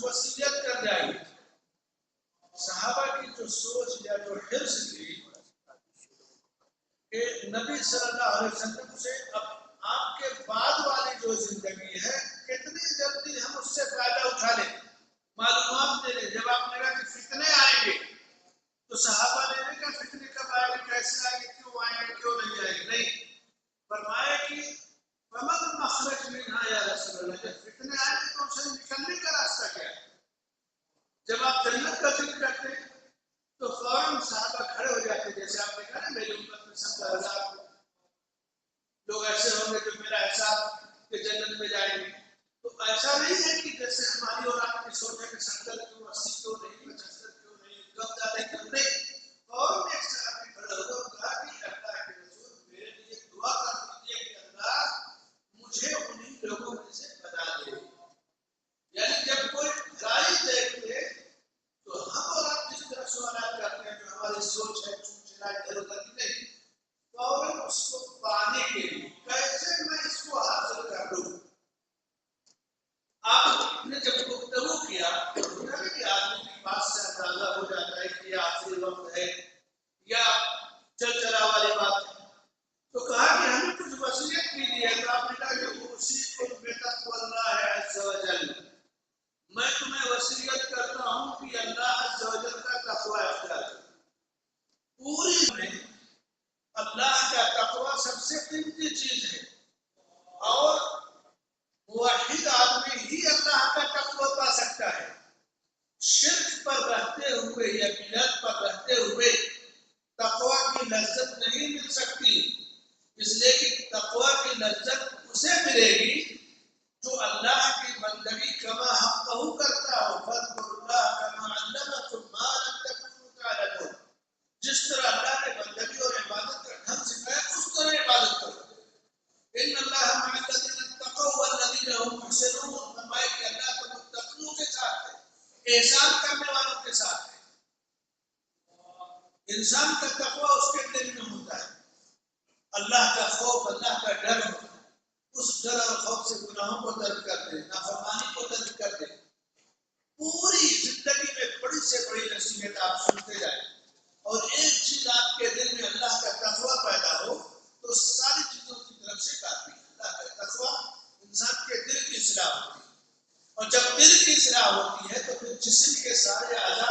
वसीयत कर जाएगी। सहाबा की जो सोच या जो हिर्स थी कि नबी सल्लल्लाहु अलैहि वसल्लम से अब आपके बाद वाली जो जिंदगी है कितनी जल्दी हम उससे फायदा उठा लें, मालूमात दे लें। जब आपने कहा कि फितने आएंगे तो सहाबा ने नहीं कहा फितने कब आएंगे, कैसे आएंगे, क्यों आएंगे, क्यों नहीं आएंगे, नहीं, फरमाया कि फमन मखरज मिन्हा या रसूलल्लाह, जब फितने आएंगे तो उनसे निकलने का रास्ता क्या है। जब आप जन्नत का जिक्र करते हैं तो फौरन सहाबा खड़े हो जाते, जैसे आपने कहा ना मेरी उम्मत में 70,000 लोग ऐसे होंगे जो मेरा हिसाब के जन्नत में जाएंगे। तो ऐसा नहीं है कि जैसे हमारी और आपकी सोच है कि 70 क्यों, 80 क्यों नहीं, 75 क्यों नहीं, कब ज्यादा क्यों नहीं। फौरन एक सहाबी खड़े हो गए और कहा कि अल्लाह के रसूल मेरे लिए दुआ कर दीजिए कि अल्लाह मुझे उन्हीं लोगों में से बना दे। यानी जब कोई गाड़ी देखते तो हम और आप जिस तरह सवाल करते हैं जो हमारी सोच है चूचना इधर उधर की नहीं, फौरन उसको पाने के लिए कैसे मैं इसको हासिल कर लूं। आपने जब गुफ्तगू किया तो कि आदमी की बात से अंदाजा हो जाता है कि ये आखिरी वक्त है या चल चला वाली बात है, तो कहा कि हमें कुछ वसीयत कीजिए। तो आपने कहा कि उसी को बेतक़्वा है अज़्ज़ व जल, मैं तुम्हें वसीयत करता हूं कि अल्लाह अज़्ज़ व जल का तक़वा अख्तियार करो। पूरी में अल्लाह का तक़वा सबसे कीमती चीज है और मुवहिद आदमी ही अल्लाह का तक़वा पा सकता है। शिर्क पर रहते हुए या बिदअत पर रहते हुए तक़वा की लज्जत नहीं मिल सकती, इसलिए कि तक़वा की लज्जत उसे मिलेगी जो अल्लाह की बंदगी कमा हक़्क़हू करता हो। फज़्कुरुल्लाह कमा अल्लमकुम मा लम तकुनू तअलमून, जिस तरह अल्लाह ने बंदगी और इबादत का ढंग सिखाया उस तरह इबादत करो। इन्नल्लाह मअल्लज़ीना तक़व वल्लज़ीना हुम मुहसिनून, फरमाया कि अल्लाह तो मुत्तक़ियों के साथ है, एहसान करने वालों के साथ है। इंसान का तक़वा उसके दिल में होता है, अल्लाह का खौफ, अल्लाह का डर होता है। उस डर और खौफ से गुनाहों को तर्क कर दे, नाफरमानी को तर्क कर दे। पूरी जिंदगी में बड़ी से बड़ी नसीहत आप सुनते जाए और एक चीज आपके दिल में अल्लाह का तक़वा पैदा हो तो सारी चीजों की तरफ से काफी। अल्लाह का तक़वा इंसान के दिल की इस्लाह होती है और जब दिल की इस्लाह होती है तो फिर जिस्म के सारे आज़ा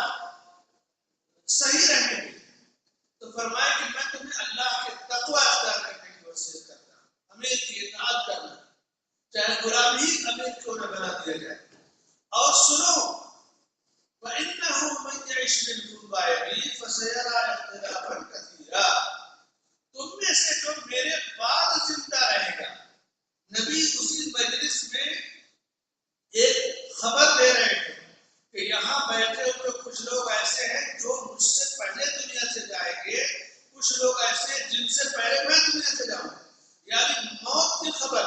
सही रहेंगे। तो फरमाया कि मैं तुम्हें अल्लाह के तक़वा अख्तियार करने की वसीयत करता हूँ, अमीर की इताअत करना, चाहे गुलाम ही अमीर क्यों न बना दिया जाए। और सुनो, वइन्नहु मन यइश मिनकुम बा'दी फसयरा इख्तिलाफन कसीरा, तुम में से जो मेरे बाद जिंदा रहेगा। नबी उसी मजलिस में एक खबर दे रहे थे कि यहाँ बैठे हुए कुछ लोग ऐसे हैं जो मुझसे पहले दुनिया से जाएंगे, कुछ लोग ऐसे जिनसे पहले मैं दुनिया से जाऊंगा। यानी मौत की खबर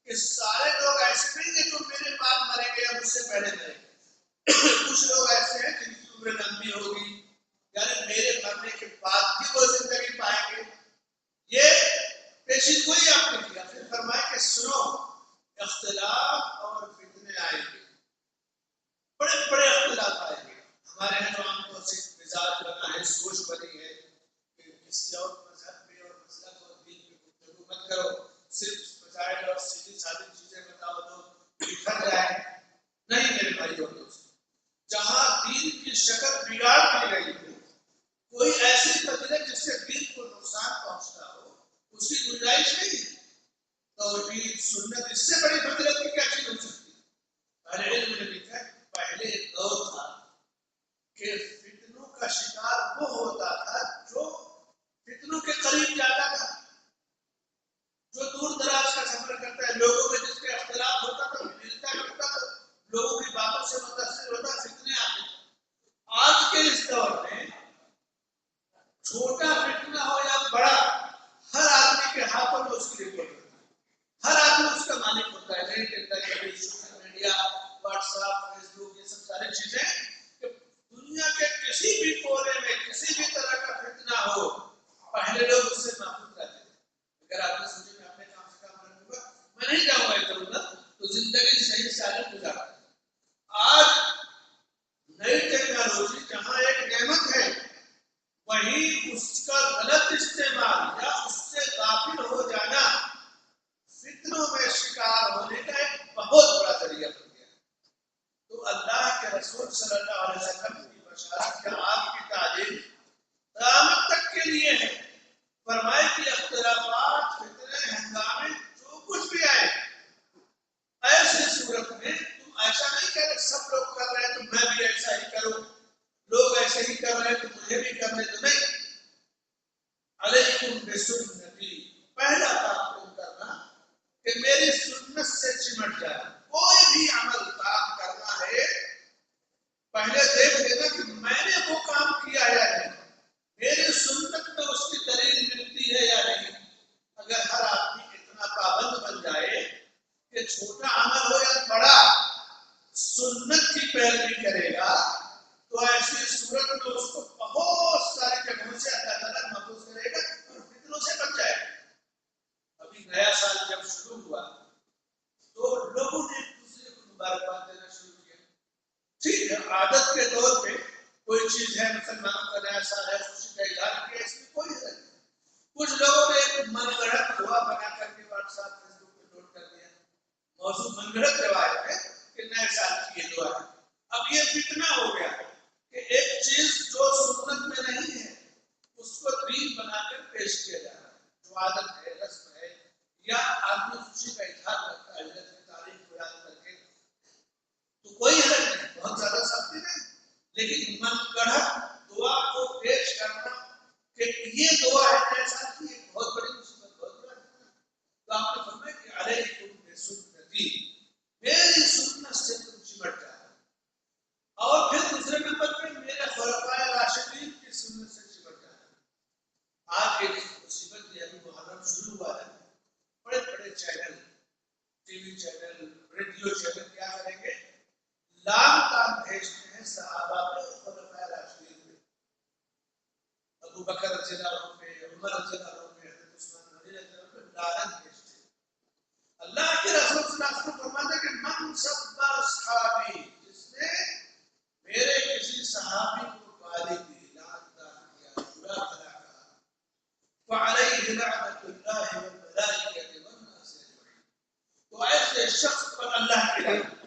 कि सारे लोग ऐसे नहीं है जो मेरे बाद मरेंगे या मुझसे पहले मरेंगे। कुछ लोग ऐसे हैं जिनकी उम्र लंबी होगी, यानी मेरे मरने के बाद भी वो जिंदगी पाएंगे। ये पेशीन गोई आपने किया। फिर फरमाया कि सुनो, इख्तिलाफ और फितने आएंगे, बड़े बड़े इख्तिलाफ आएंगे। हमारे यहाँ जो आमतौर से मिजाज बना है, सोच बनी है कि किसी और मजहब पे और मसलक और दीन पे गुफ्तगू मत करो, सिर्फ मसाइल और सीधी सादी चीजें बताओ तो बिखर जाए। नहीं मेरे भाई और दोस्तों, जहाँ दीन की शक्ल बिगाड़ दी गई हो, कोई ऐसी फजीलत जिससे दीन को नुकसान पहुंचता हो, उसकी गुंजाइश नहीं है। तौहीद सुन्नत इससे बड़ी फजीलत की क्या चीज हो सकती है। अहले इल्म ने लिखा है पहले एक दौर था कि फितनों का शिकार वो होता था जो फितनों के करीब जाता था, जो दूर दराज का सफर करता है, लोगों में जिसके अख्तिलाफ होता था, मिलता जुलता था, लोगों की बातों से मुतासिर होता, फितने आते थे। आज के इस दौर में छोटा फितना हो या बड़ा, हर आदमी के हाथों में उसकी रिपोर्ट होती है, हर आदमी उसका मालिक होता है। Internet, social media, WhatsApp, Facebook, ये सब सारी चीजें दुनिया के किसी भी कोने में किसी भी तरह का फितना हो, पहले लोग उससे महफूज रहते थे। अगर आपने सोचे मैं अपने काम से काम करूंगा, मैं नहीं जाऊंगा इधर उधर, तो जिंदगी सही सारी गुजारा। آج نئی ٹیکنالوجی جہاں ایک نعمت ہے وہیں اس کا غلط استعمال یا اس سے غافل ہو جانا فتنوں میں شکار ہونے کا ایک بہت بڑا ذریعہ بن گیا. تو اللہ کے رسول صلی اللہ علیہ وسلم کی بشارت کیا آپ کی تعلیم قیامت تک کے لیے ہے. فرمائے کہ اختلافات فتنے ہنگامے جو کچھ بھی آئے ایسی صورت میں تم ایسا نہیں کہ سب لوگ کر رہے ہیں تو میں بھی ایسا ہی کروں, لوگ ایسے ہی کر رہے ہیں تو مجھے بھی کرنے تو نہیں. علیکم بسنتی, پہلا کام تم کرنا کہ میری سنت سے چمٹ جائے. کوئی بھی عمل کام کرنا ہے پہلے دیکھ لینا کہ میں نے وہ کام کیا یا نہیں, میری سنت میں اس کی دلیل ملتی ہے یا نہیں. اگر ہر آدمی اتنا پابند بن جائے کہ چھوٹا عمل ہو یا بڑا سنت کی پیروی کرے گا تو ایسی صورت میں اس کو بہت ساری جگہوں سے اللہ تعالیٰ محفوظ کرے گا اور فتنوں سے بچ جائے گا. ابھی نیا سال جب شروع ہوا تو لوگوں نے ایک دوسرے کو مبارکباد دینا شروع کیا. ٹھیک ہے, عادت کے طور پہ کوئی چیز ہے, مسلمانوں کا نیا سال ہے, خوشی کا اظہار کیا, اس میں کوئی حرج نہیں. کچھ لوگوں نے ایک من گڑھت دعا بنا کر کے واٹس ایپ فیس بک پہ لوڈ کر دیا. موضوع من گڑھت روایت ہے کہ نئے سال کی یہ دعا ہے. اب یہ فتنہ ہو گیا کہ ایک چیز جو سنت میں نہیں ہے اس کو دین بنا کر پیش کیا جا رہا ہے. جو عادت ہے, رسم ہے, یا آدمی خوشی کا اظہار کرتا ہے حضرت کی تاریخ کو یاد کر کے, تو کوئی حرج نہیں, بہت زیادہ سختی نہیں. لیکن من گڑھت دعا کو پیش کرنا کہ یہ دعا ہے ایسا کی ایک بہت بڑی مصیبت, بہت بڑا فتنہ. تو آپ نے فرمایا کہ علیکم بسنتی, میری سنت سے تم چمٹ جانا. اور پھر دوسرے نمبر پہ میرے خلفائے راشدین کی سنت سے چمٹ جانا. آج ایک مصیبت یہ ابھی محرم شروع ہوا ہے, بڑے بڑے channel, T V channel, radio channel کیا کریں گے, لام تام بھیجتے ہیں صحابہ پہ اور خلفائے راشدین پہ. ابو بکر رضی اللہ عنہ پہ, عمر رضی اللہ عنہ پہ, حضرت عثمان رضی اللہ عنہ پہ لعنت بھیجتے ہیں. اللہ کے رسول صلی اللہ علیہ وسلم فرماتے ہیں کہ من سب اصحابی, جس نے میرے کسی صحابی کو گالی دی, لعنت کیا, برا بھلا کہا, فعلیہ لعنت اللہ والملائکۃ والناس اجمعین, تو ایسے شخص پر اللہ کی لعنت,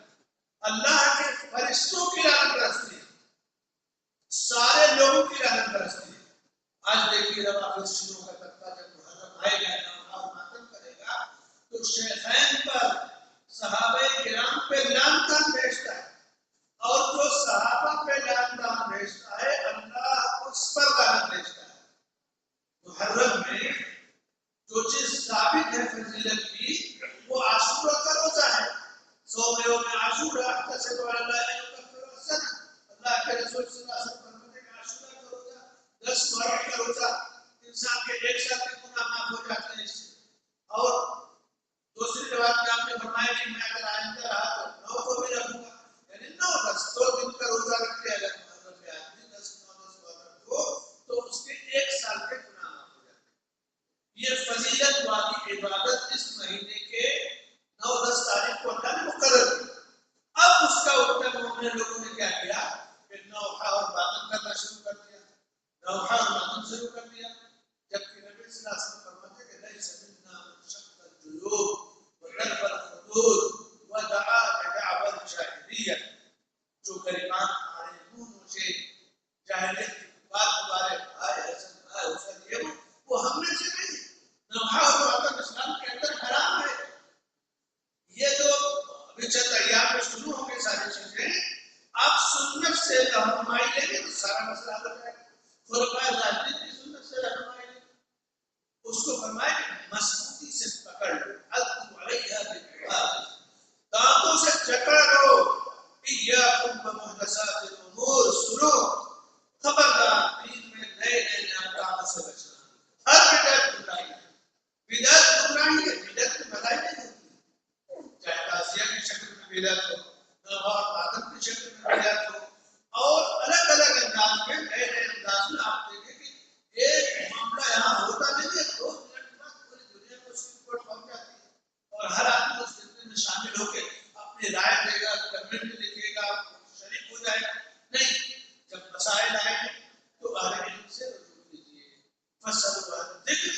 اللہ کے فرشتوں کی لعنت برستی ہے, سارے لوگوں کی لعنت برستی ہے. آج دیکھیے روافض شیعوں کا طبقہ جب محرم آئے گا اور ماتم کرے گا تو شیخین پر, صحابہ کرام پہ لعنت بھیجتا ہے, اور جو صحابہ پہ لعنت بھیجتا ہے اللہ اس پر لعنت بھیجتا ہے. محرم میں جو چیز ثابت ہے فضیلت کی وہ عاشورہ کا روزہ ہے. 100 یوم عاشورہ احتسب علی اللہ ان یکفر السنہ, اللہ کے رسول صلی اللہ علیہ وسلم فرماتے ہیں کہ عاشورہ کا روزہ 10 محرم کا روزہ انسان کے ایک سال کے گناہ معاف ہو جاتے ہیں اس سے. اور دوسری روایت میں آپ نے فرمایا کہ میں اگر آئندہ رہا تو 9 کو بھی رکھوں گا, یعنی 9-10 دن کا روزہ رکھ کے اگر محرم میں آدمی 10-9-10 محرم کو تو اس کے ایک سال کے گناہ معاف ہو جاتے ہیں. یہ فضیلت والی عبادت اس مہینے کے 9-10 تاریخ کو اللہ نے مقرر کی. اب اس کا الٹا مومن لوگوں نے کیا کیا کہ نوحہ اور ماتم کرنا شروع کر دیا, نوحہ اور ماتم شروع کر دیا, جبکہ نبی صلی اللہ علیہ وسلم فرماتے ہیں کہ لیس منا من شق الجیوب وضرب الخدود ودعا بدعوى الجاہلیہ, جو غریبان ہمارے منہ سے جاہلیت کی بات ہمارے بھائی حسن یہ وہ ہم میں سے نہیں. نوحہ اور ماتم اسلام کے اندر حرام ہے. یہ جو ابھی چند ایام میں شروع ہوں گے ساری چیزیں, آپ سنت سے رہنمائی لیں گے تو سارا مسئلہ حل ہو جائے گا. خلفائے راشدین کی سنت سے رہنمائی لیں, اس کو فرمائے کہ مضبوطی سے پکڑ لو, عضو علیہا بالنواجذ, دانتوں سے جکڑ لو. ایاکم ومحدثات الامور, سنو خبردار ذکر